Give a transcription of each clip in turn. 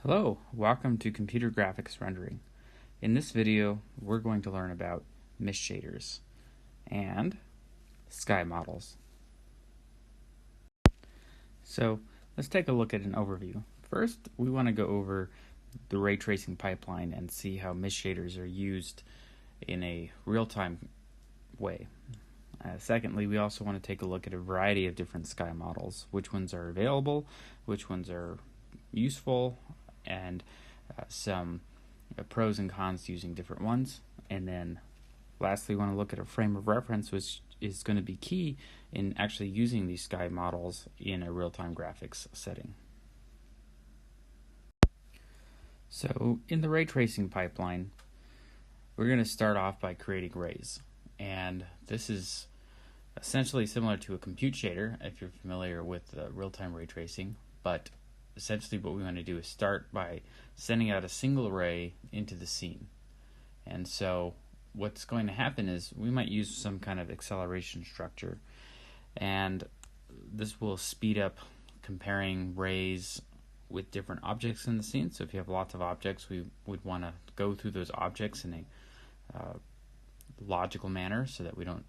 Hello, welcome to Computer Graphics Rendering. In this video, we're going to learn about mist shaders and sky models. So let's take a look at an overview. First, we want to go over the ray tracing pipeline and see how mist shaders are used in a real-time way. Secondly, we also want to take a look at a variety of different sky models, which ones are available, which ones are useful, and some pros and cons using different ones. And then lastly, we want to look at a frame of reference, which is going to be key in actually using these sky models in a real-time graphics setting. So in the ray tracing pipeline, we're going to start off by creating rays. And this is essentially similar to a compute shader if you're familiar with real-time ray tracing, but essentially what we want to do is start by sending out a single ray into the scene. And so what's going to happen is we might use some kind of acceleration structure, and this will speed up comparing rays with different objects in the scene. So if you have lots of objects, we would want to go through those objects in a logical manner so that we don't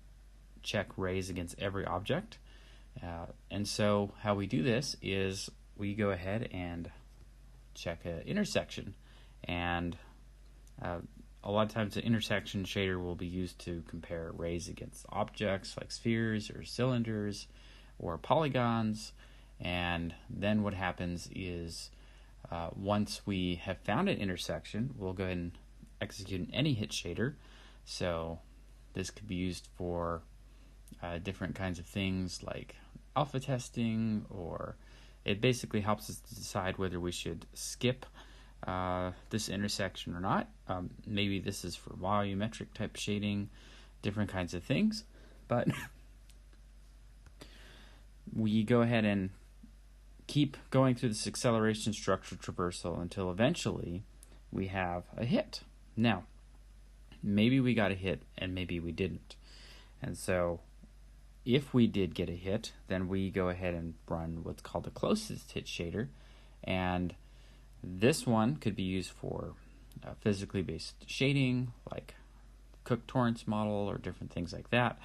check rays against every object. And so how we do this is we go ahead and check an intersection, and a lot of times the intersection shader will be used to compare rays against objects like spheres or cylinders or polygons. And then what happens is once we have found an intersection, we'll go ahead and execute an any hit shader. So this could be used for different kinds of things like alpha testing, or it basically helps us to decide whether we should skip this intersection or not. Maybe this is for volumetric type shading, different kinds of things. But we go ahead and keep going through this acceleration structure traversal until eventually we have a hit. Now, maybe we got a hit and maybe we didn't. And so if we did get a hit, then we go ahead and run what's called the closest hit shader. And this one could be used for physically based shading, like Cook-Torrance model or different things like that.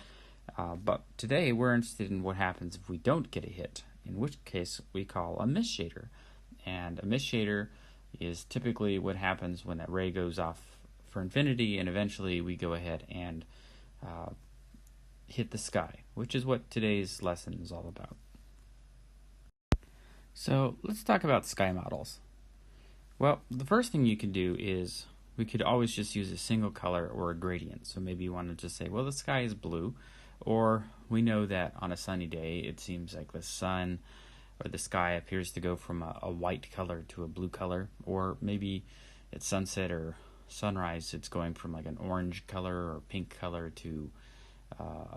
But today we're interested in what happens if we don't get a hit, in which case we call a mist shader. And a mist shader is typically what happens when that ray goes off for infinity, and eventually we go ahead and hit the sky, which is what today's lesson is all about. So let's talk about sky models. Well, the first thing you can do is we could always just use a single color or a gradient. So maybe you want to just say, well, the sky is blue, or we know that on a sunny day it seems like the sun or the sky appears to go from a white color to a blue color, or maybe at sunset or sunrise it's going from like an orange color or pink color to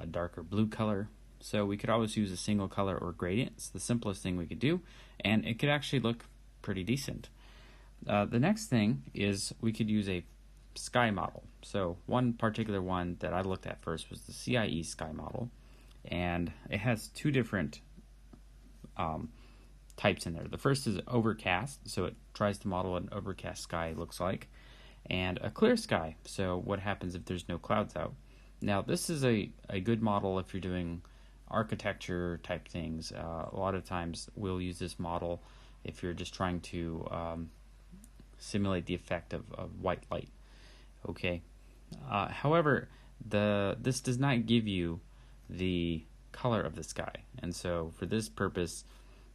a darker blue color. So we could always use a single color or gradient. It's the simplest thing we could do, and it could actually look pretty decent. The next thing is we could use a sky model. So one particular one that I looked at first was the CIE sky model, and it has two different types in there. The first is overcast, so it tries to model what an overcast sky looks like, and a clear sky, so what happens if there's no clouds out. Now this is a good model if you're doing architecture type things. A lot of times we'll use this model if you're just trying to simulate the effect of white light. Okay. However, this does not give you the color of the sky, and so for this purpose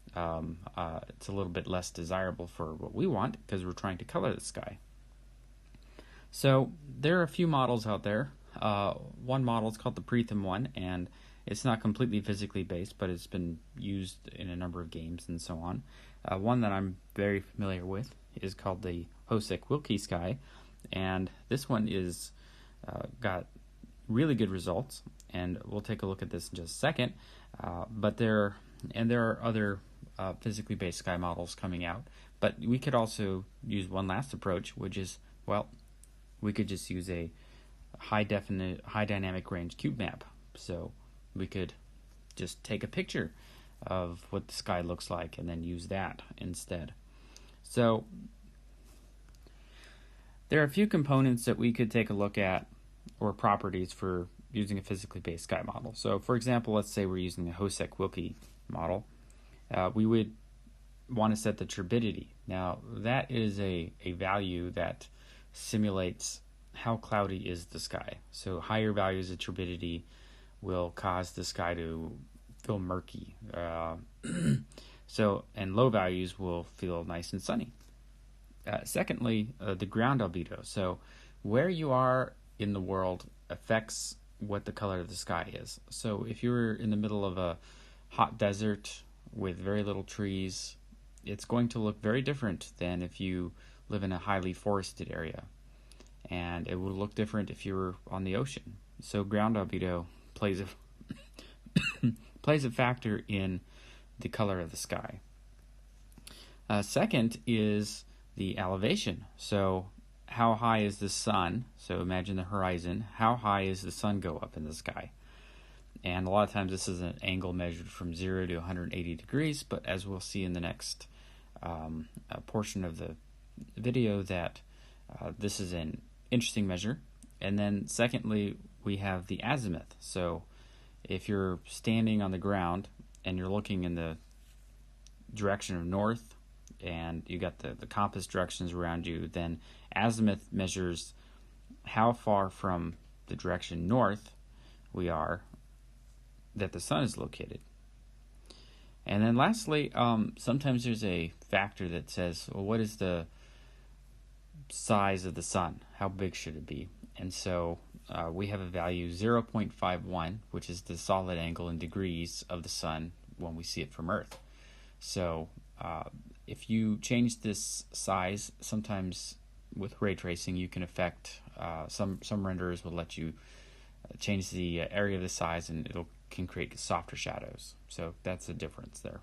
it's a little bit less desirable for what we want, because we're trying to color the sky. So there are a few models out there. One model is called the Pretham one, and it's not completely physically based, but it's been used in a number of games and so on. One that I'm very familiar with is called the Hosek-Wilkie sky, and this one is got really good results, and we'll take a look at this in just a second. But there are other physically based sky models coming out, but we could also use one last approach, which is, well, we could just use a high dynamic range cube map. So we could just take a picture of what the sky looks like and then use that instead. So There are a few components that we could take a look at, or properties for using a physically based sky model. So for example, let's say we're using a Hosek-Wilke model. We would want to set the turbidity. Now that is a value that simulates how cloudy is the sky. So higher values of turbidity will cause the sky to feel murky. And low values will feel nice and sunny. Secondly, the ground albedo. So where you are in the world affects what the color of the sky is. So if you're in the middle of a hot desert with very little trees, it's going to look very different than if you live in a highly forested area. And it will look different if you're on the ocean. So ground albedo plays a factor in the color of the sky. Second is the elevation. So how high is the sun? So imagine the horizon. How high is the sun go up in the sky? And a lot of times this is an angle measured from 0 to 180 degrees, but as we'll see in the next portion of the video, that this is an interesting measure. And then secondly, we have the azimuth. So if you're standing on the ground and you're looking in the direction of north, and you got the compass directions around you, then azimuth measures how far from the direction north we are that the sun is located. And then lastly, sometimes there's a factor that says, well, what is the size of the sun? How big should it be? And so we have a value 0.51, which is the solid angle in degrees of the sun when we see it from Earth. So if you change this size, sometimes with ray tracing you can affect, some renderers will let you change the area of the size, and it can create softer shadows. So that's the difference there.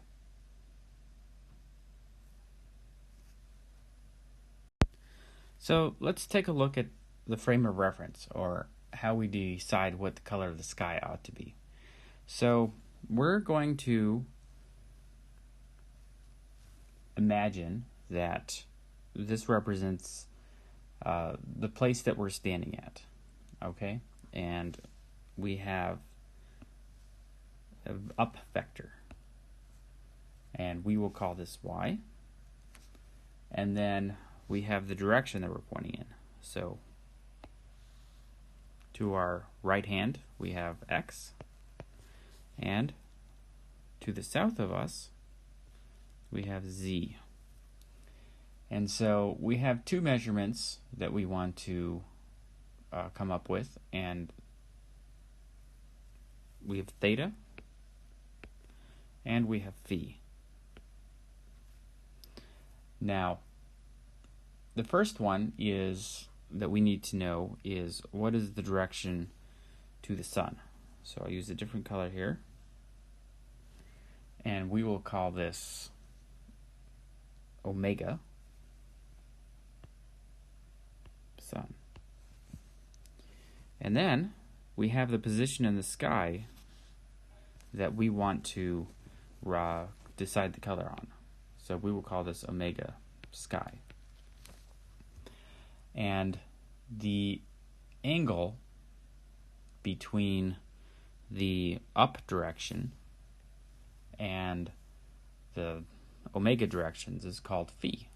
So let's take a look at the frame of reference, or how we decide what the color of the sky ought to be. So we're going to imagine that this represents the place that we're standing at, okay? And we have an up vector, and we will call this y. And then we have the direction that we're pointing in. So to our right hand we have x, and to the south of us we have z. And so we have two measurements that we want to come up with, and we have theta and we have phi. Now the first one is that we need to know is what is the direction to the sun. So I'll use a different color here, and we will call this omega sun. And then we have the position in the sky that we want to decide the color on. So we will call this omega sky. And the angle between the up direction and the omega directions is called phi.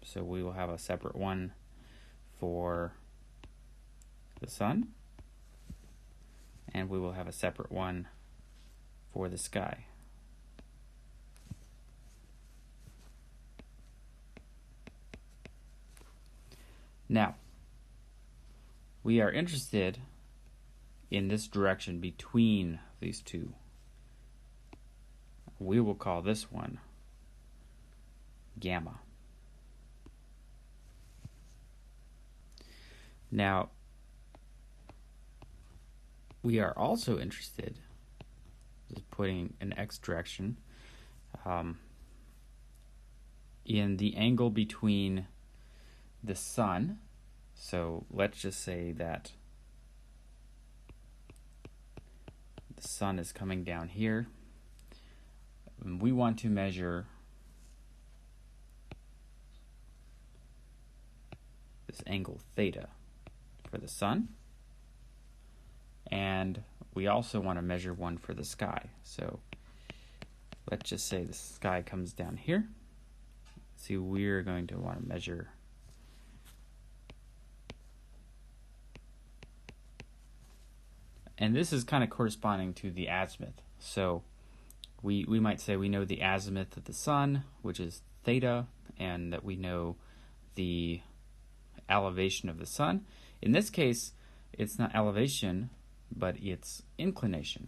So we will have a separate one for the sun, and we will have a separate one for the sky. Now, we are interested in this direction between these two. We will call this one gamma. Now, we are also interested, just putting an x direction, in the angle between the sun. So let's just say that the sun is coming down here. We want to measure this angle theta for the sun. And we also want to measure one for the sky. So let's just say the sky comes down here. See, we're going to want to measure and this is kind of corresponding to the azimuth. So we might say we know the azimuth of the sun, which is theta, and that we know the elevation of the sun. In this case, it's not elevation, but it's inclination.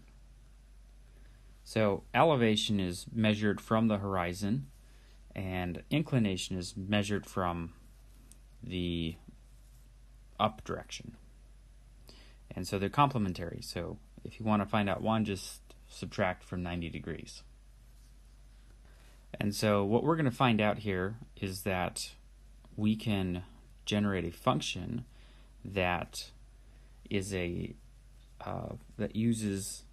So elevation is measured from the horizon, and inclination is measured from the up direction. And so they're complementary. So if you want to find out one, just subtract from 90 degrees. And so what we're going to find out here is that we can generate a function that is that uses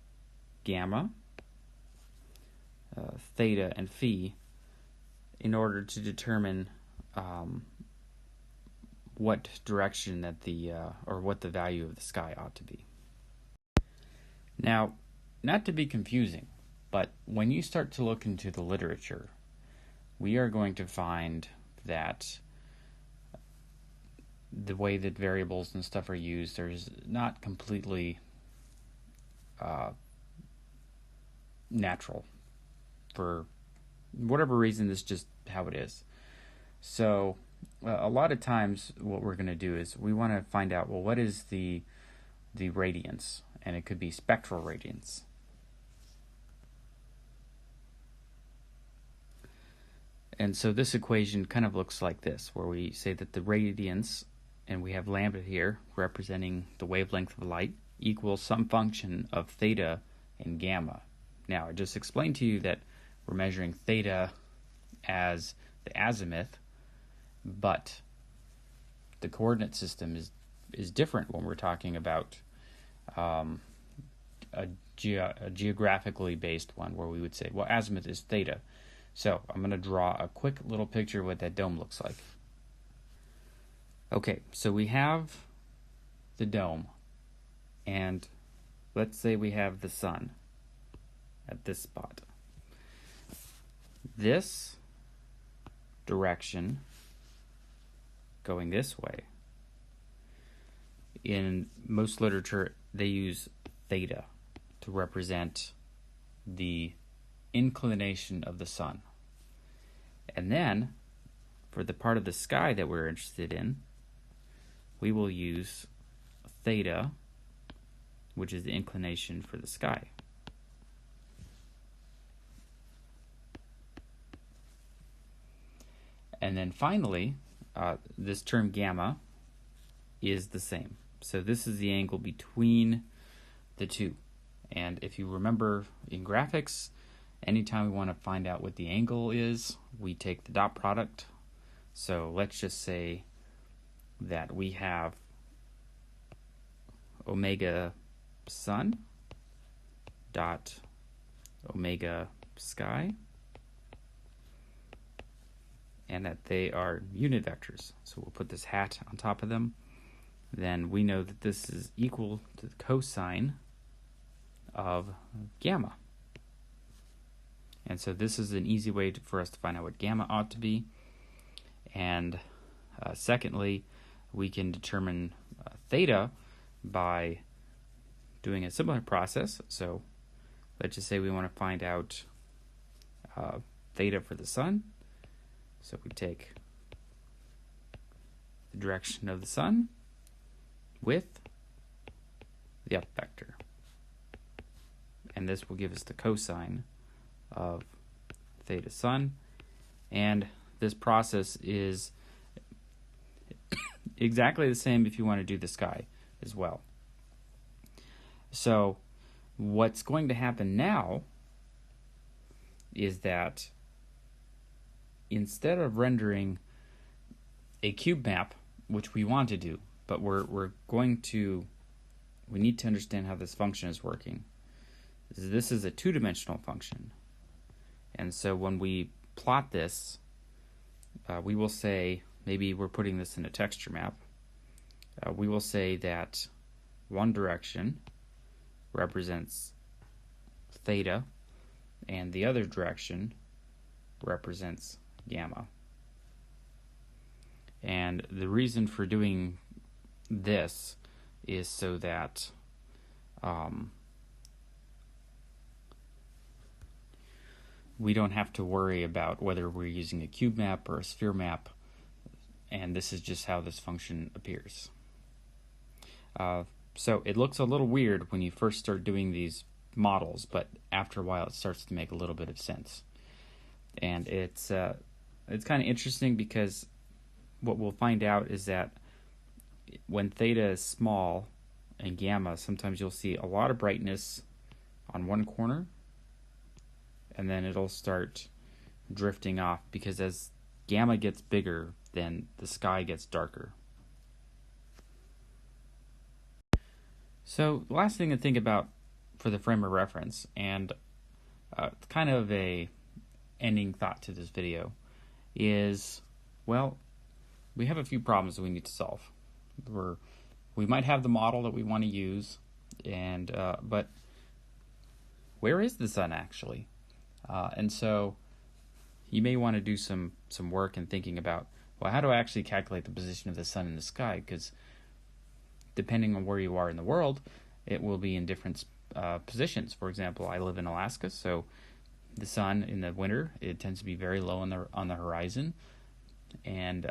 gamma, theta, and phi in order to determine what direction that or what the value of the sky ought to be. Now, not to be confusing, but when you start to look into the literature, we are going to find that the way that variables and stuff are used, there's not completely natural. For whatever reason, this is just how it is. So a lot of times what we're going to do is we want to find out, well, what is the radiance? And it could be spectral radiance. And so this equation kind of looks like this, where we say that the radiance, and we have lambda here representing the wavelength of light, equals some function of theta and gamma. Now, I just explained to you that we're measuring theta as the azimuth, but the coordinate system is different when we're talking about a geographically based one, where we would say, well, azimuth is theta. So I'm going to draw a quick little picture of what that dome looks like. Okay, so we have the dome, and let's say we have the sun at this spot. This direction going this way, in most literature they use theta to represent the inclination of the sun. And then for the part of the sky that we're interested in, we will use theta, which is the inclination for the sky. And then finally, this term gamma is the same. So this is the angle between the two. And if you remember in graphics, anytime we want to find out what the angle is, we take the dot product. So let's just say that we have omega sun dot omega sky, and that they are unit vectors. So we'll put this hat on top of them. Then we know that this is equal to the cosine of gamma. And so this is an easy way for us to find out what gamma ought to be. And secondly, we can determine theta by doing a similar process. So let's just say we want to find out theta for the sun. So we take the direction of the sun with the up vector. And this will give us the cosine of theta sun. And this process is exactly the same if you want to do the sky as well. So what's going to happen now is that instead of rendering a cube map, which we want to do, but we need to understand how this function is working. This is a two-dimensional function. And so when we plot this, we will say maybe we're putting this in a texture map, we will say that one direction represents theta and the other direction represents gamma. And the reason for doing this is so that we don't have to worry about whether we're using a cube map or a sphere map, and this is just how this function appears. So it looks a little weird when you first start doing these models, but after a while it starts to make a little bit of sense. And it's kind of interesting because what we'll find out is that when theta is small and gamma, sometimes you'll see a lot of brightness on one corner, and then it'll start drifting off because as gamma gets bigger, then the sky gets darker. So the last thing to think about for the frame of reference, and kind of a ending thought to this video, is, well, we have a few problems that we need to solve. We might have the model that we want to use, and but where is the sun actually? And so you may want to do some work in thinking about, well, how do I actually calculate the position of the sun in the sky? Because depending on where you are in the world, it will be in different positions. For example, I live in Alaska, so the sun in the winter, it tends to be very low on the horizon, and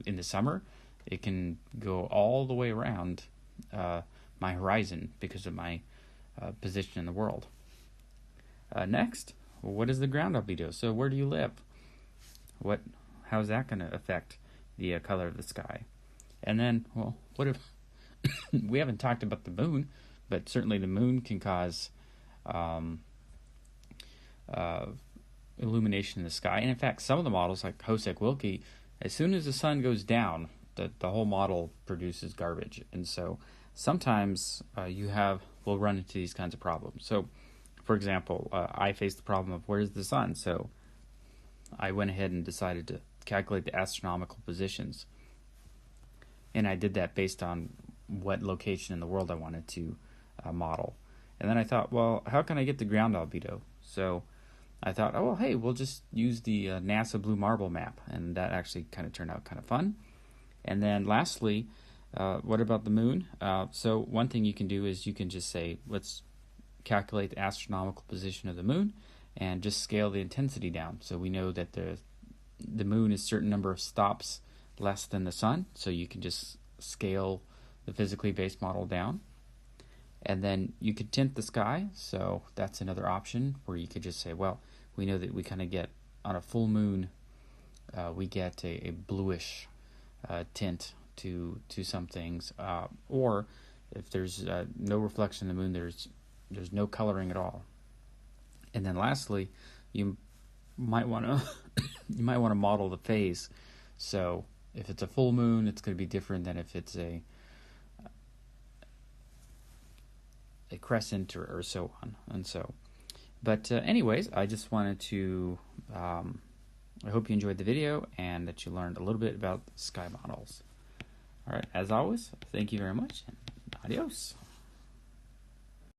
in the summer, it can go all the way around my horizon because of my position in the world. Next, what is the ground albedo? So where do you live? How is that going to affect the color of the sky? And then, well, what if we haven't talked about the moon, but certainly the moon can cause illumination in the sky. And in fact, some of the models, like Hosek-Wilke, as soon as the sun goes down, the whole model produces garbage. And so sometimes we'll run into these kinds of problems. So, for example, I faced the problem of where's the sun? So I went ahead and decided to calculate the astronomical positions. And I did that based on what location in the world I wanted to model. And then I thought, well, how can I get the ground albedo? So I thought, oh, well, hey, we'll just use the NASA Blue Marble map. And that actually kind of turned out kind of fun. And then lastly, what about the moon? So one thing you can do is you can just say, let's calculate the astronomical position of the moon and just scale the intensity down. So we know that the moon is a certain number of stops less than the sun, so you can just scale the physically based model down. And then you could tint the sky, so that's another option where you could just say, well, we know that we kind of get, on a full moon, we get a bluish tint to some things, or if there's no reflection in the moon, there's no coloring at all. And then lastly, you might want to model the phase. So if it's a full moon, it's going to be different than if it's a crescent or so on. And so, but anyways, I just wanted to, I hope you enjoyed the video and that you learned a little bit about sky models. All right, as always, thank you very much, and adios.